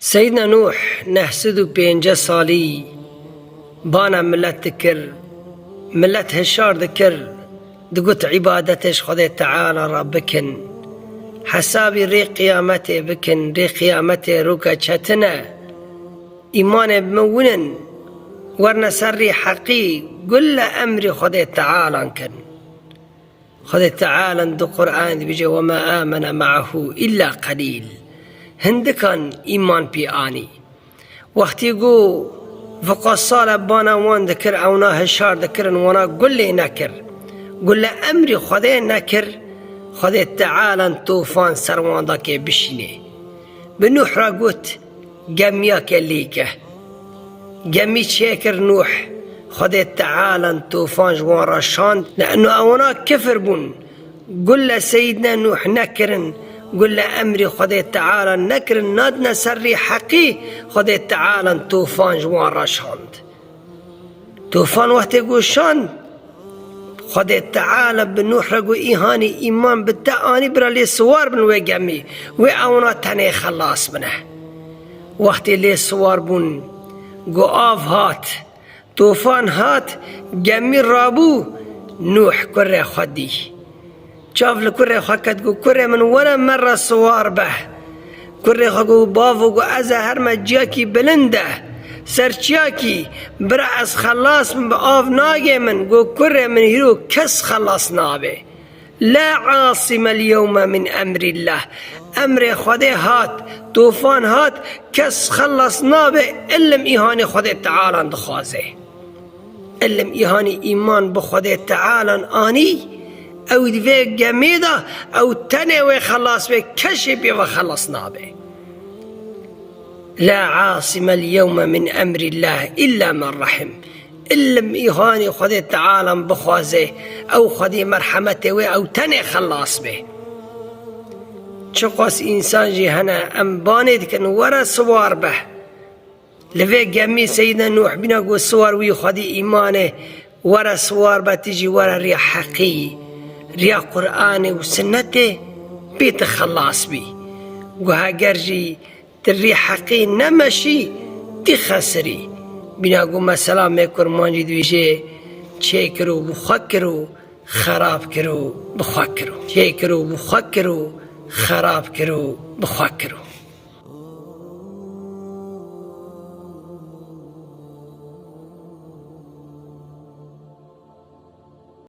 سيدنا نوح 905 سالی بانا ملت کر، ملت هشار دکر، دقوت عبادتش خدا تعالى را بکن، حسابی ری قیامت بکن، ری قیامت روکا چتنه، ایمان بمونن ورنه سر ری حقی قل امر خدا تعالى کن. خدا تعالى دو قرآن بيجي وما آمن معه إلا قليل، هندكان إيمان بياني وقتی گو فقصال بانا وان ذكر اونا هشار ذكرن وانا قل لي نكر، قل امر خدا نكر، خدا تعالى طوفان سروان داكي بشيني بنوح را قوت قمياك الليكه قمي شاكر نوح خدا تعالى طوفان جوان رشاند لأنه اونا كفر بون. قل سيدنا نوح نكرن، قل امر خدا تعالى نكرن، نادنا سري حقي خدا تعالى طوفان جوان رشاند. طوفان وقت قوشاند خدا تعالى بنوح رقو إيهاني إيمان بالتعاني برا لي سوار بن وقمي وأونا تاني خلاص بنه. وقت لي سوار بن قو آف هات طوفان هات قمي رابو نوح كره خدي شاف لكره خكت قو كره من ولا مرة سوار به كره خقو بافو قو أزهر مجاكي بلنده سرچياكي برأس خلاص من بآف ناقي من قو كره من هيرو كس خلاص نابه. لا عاصم اليوم من أمر الله، أمر خده هات طوفان هات كس خلص نابه إلم إيهاني خده تعالى دخوازه، إلم إيهاني إيمان بخده تعالى آني أو دفع جميدة أو تنوي خلاص به كشبي وخلص نابه. لا عاصم اليوم من أمر الله إلا من رحم، إلم إيهاني خده تعالى بخوازه أو خده مرحمته أو تني خلاص به. چقاس إنسان جي هنا أم بانيد كن ورا سوار به لفي جميع سيدنا نوح بنا قو سوار وي خده إيمانه ورا سوار به تجي ورا ريا حقي ريا قرآن وسنته بيت خلاص بي وها جرجي تري حقي نمشي تخسري بنا قو مثلا ميكور مانجي دويجي چه کرو بخکرو خراب کرو بخکرو، چه کرو بخکرو خراب کرو بخواک کرو.